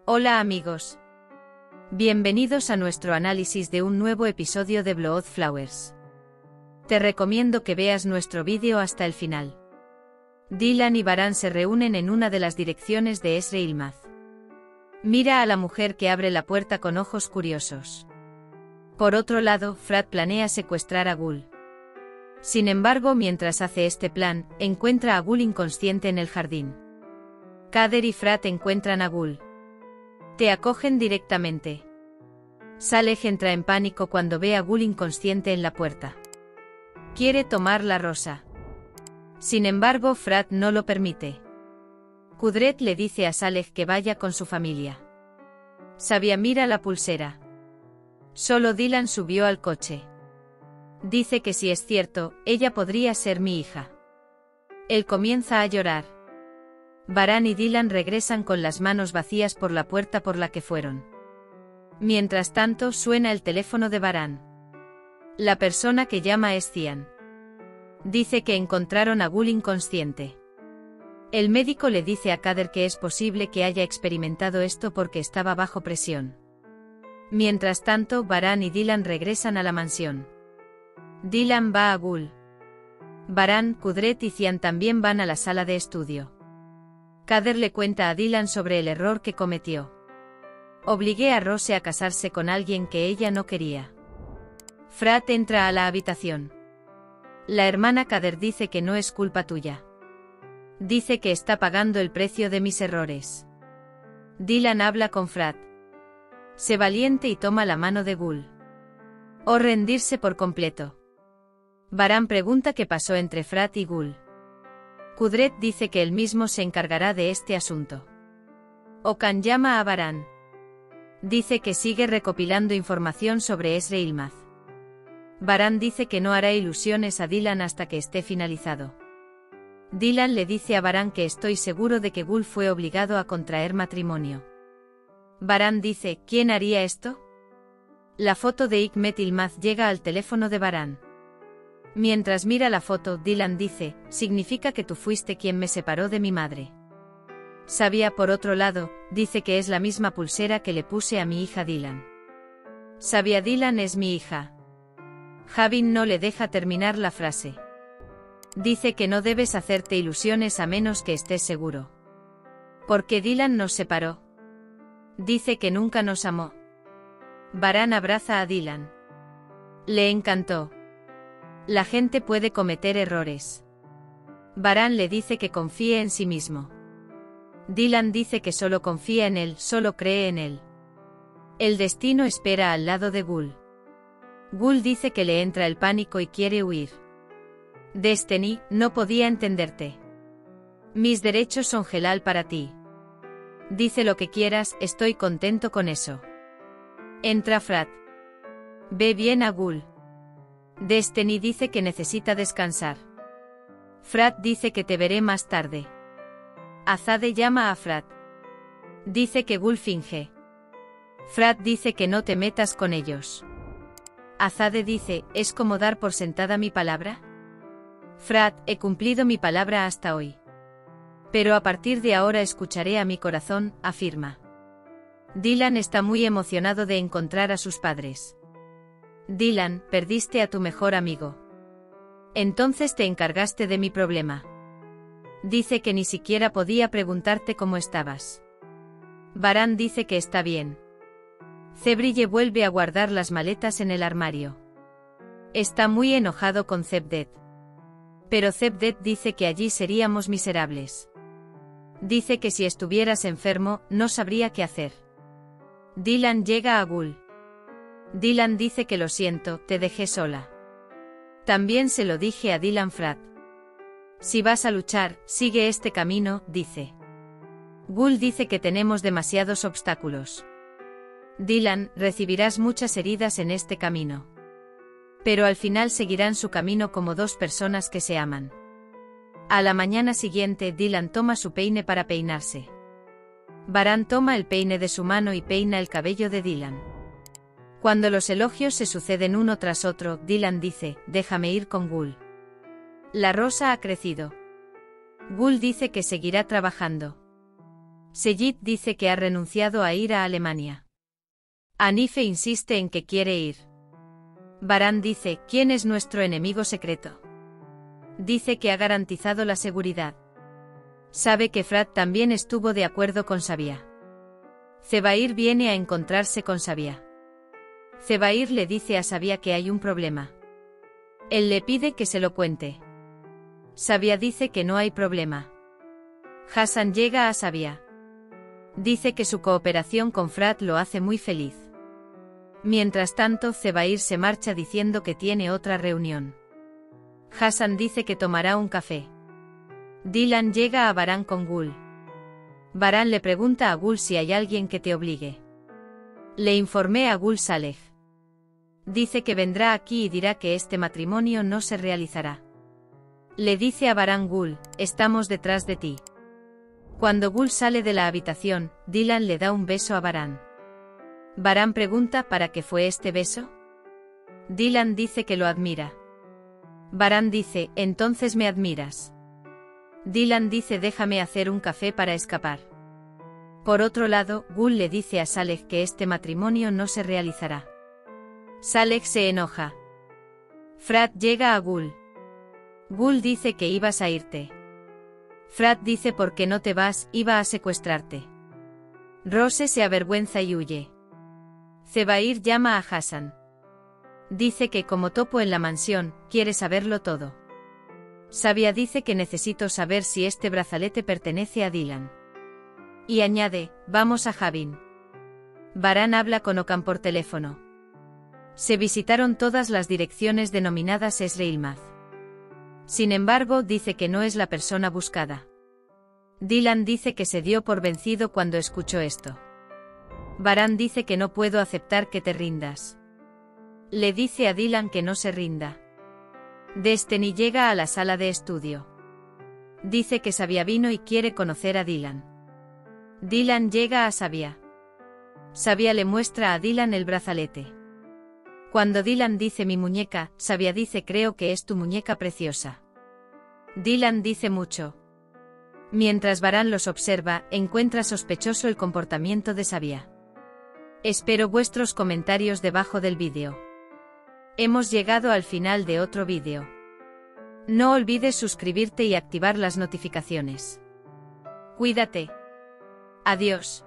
Hola amigos. Bienvenidos a nuestro análisis de un nuevo episodio de Blood Flowers. Te recomiendo que veas nuestro vídeo hasta el final. Dylan y Baran se reúnen en una de las direcciones de Esre Ilmaz. Mira a la mujer que abre la puerta con ojos curiosos. Por otro lado, Frat planea secuestrar a Gul. Sin embargo, mientras hace este plan, encuentra a Gul inconsciente en el jardín. Kader y Frat encuentran a Gul. Te acogen directamente. Saleh entra en pánico cuando ve a Gul inconsciente en la puerta. Quiere tomar la rosa. Sin embargo, Frat no lo permite. Kudret le dice a Saleh que vaya con su familia. Sabia mira la pulsera. Solo Dylan subió al coche. Dice que si es cierto, ella podría ser mi hija. Él comienza a llorar. Baran y Dylan regresan con las manos vacías por la puerta por la que fueron. Mientras tanto, suena el teléfono de Baran. La persona que llama es Cian. Dice que encontraron a Gul inconsciente. El médico le dice a Kader que es posible que haya experimentado esto porque estaba bajo presión. Mientras tanto, Baran y Dylan regresan a la mansión. Dylan va a Gul. Baran, Kudret y Cian también van a la sala de estudio. Kader le cuenta a Dylan sobre el error que cometió. Obligué a Rose a casarse con alguien que ella no quería. Frat entra a la habitación. La hermana Kader dice que no es culpa tuya. Dice que está pagando el precio de mis errores. Dylan habla con Frat. Sé valiente y toma la mano de Gul. O rendirse por completo. Baran pregunta qué pasó entre Frat y Gul. Kudret dice que él mismo se encargará de este asunto. Okan llama a Baran. Dice que sigue recopilando información sobre Esre Ilmaz. Baran dice que no hará ilusiones a Dylan hasta que esté finalizado. Dylan le dice a Baran que estoy seguro de que Gul fue obligado a contraer matrimonio. Baran dice, ¿quién haría esto? La foto de Hikmet Ilmaz llega al teléfono de Baran. Mientras mira la foto, Dylan dice, significa que tú fuiste quien me separó de mi madre. Sabia, por otro lado, dice que es la misma pulsera que le puse a mi hija Dylan. Sabia, Dylan es mi hija. Javin no le deja terminar la frase. Dice que no debes hacerte ilusiones a menos que estés seguro. ¿Por qué Dylan nos separó? Dice que nunca nos amó. Baran abraza a Dylan. Le encantó. La gente puede cometer errores. Baran le dice que confíe en sí mismo. Dylan dice que solo confía en él, solo cree en él. El destino espera al lado de Gul. Gul dice que le entra el pánico y quiere huir. Destiny, no podía entenderte. Mis derechos son halal para ti. Dice lo que quieras, estoy contento con eso. Entra Frat. Ve bien a Gul. Destiny dice que necesita descansar. Frat dice que te veré más tarde. Azade llama a Frat. Dice que Gul finge. Frat dice que no te metas con ellos. Azade dice, ¿es como dar por sentada mi palabra? Frat, he cumplido mi palabra hasta hoy. Pero a partir de ahora escucharé a mi corazón, afirma. Dylan está muy emocionado de encontrar a sus padres. Dylan, perdiste a tu mejor amigo. Entonces te encargaste de mi problema. Dice que ni siquiera podía preguntarte cómo estabas. Baran dice que está bien. Zebrille vuelve a guardar las maletas en el armario. Está muy enojado con Zebdet. Pero Zebdet dice que allí seríamos miserables. Dice que si estuvieras enfermo, no sabría qué hacer. Dylan llega a Gul. Dylan dice que lo siento, te dejé sola. También se lo dije a Dylan Frat. Si vas a luchar, sigue este camino, dice. Gul dice que tenemos demasiados obstáculos. Dylan, recibirás muchas heridas en este camino. Pero al final seguirán su camino como dos personas que se aman. A la mañana siguiente, Dylan toma su peine para peinarse. Baran toma el peine de su mano y peina el cabello de Dylan. Cuando los elogios se suceden uno tras otro, Dylan dice, déjame ir con Gul. La rosa ha crecido. Gul dice que seguirá trabajando. Seyid dice que ha renunciado a ir a Alemania. Hanife insiste en que quiere ir. Baran dice, ¿quién es nuestro enemigo secreto? Dice que ha garantizado la seguridad. Sabe que Frad también estuvo de acuerdo con Sabia. Zebair viene a encontrarse con Sabia. Zebair le dice a Sabia que hay un problema. Él le pide que se lo cuente. Sabia dice que no hay problema. Hassan llega a Sabia. Dice que su cooperación con Frad lo hace muy feliz. Mientras tanto, Zebair se marcha diciendo que tiene otra reunión. Hassan dice que tomará un café. Dylan llega a Baran con Gul. Baran le pregunta a Gul si hay alguien que te obligue. Le informé a Gul Saleh. Dice que vendrá aquí y dirá que este matrimonio no se realizará. Le dice a Baran Gul, estamos detrás de ti. Cuando Gul sale de la habitación, Dylan le da un beso a Baran. Baran pregunta ¿para qué fue este beso? Dylan dice que lo admira. Baran dice, entonces me admiras. Dylan dice déjame hacer un café para escapar. Por otro lado, Gul le dice a Saleh que este matrimonio no se realizará. Saleh se enoja. Frad llega a Gul. Gul dice que ibas a irte. Frad dice ¿por qué no te vas? Iba a secuestrarte. Rose se avergüenza y huye. Zebair llama a Hassan. Dice que como topo en la mansión, quiere saberlo todo. Sabia dice que necesito saber si este brazalete pertenece a Dylan. Y añade, vamos a Javin. Baran habla con Okan por teléfono. Se visitaron todas las direcciones denominadas Esreilmaz. Sin embargo, dice que no es la persona buscada. Dylan dice que se dio por vencido cuando escuchó esto. Baran dice que no puedo aceptar que te rindas. Le dice a Dylan que no se rinda. Destiny llega a la sala de estudio. Dice que Sabia vino y quiere conocer a Dylan. Dylan llega a Sabia. Sabia le muestra a Dylan el brazalete. Cuando Dylan dice mi muñeca, Sabia dice creo que es tu muñeca preciosa. Dylan dice mucho. Mientras Baran los observa, encuentra sospechoso el comportamiento de Sabia. Espero vuestros comentarios debajo del vídeo. Hemos llegado al final de otro vídeo. No olvides suscribirte y activar las notificaciones. Cuídate. Adiós.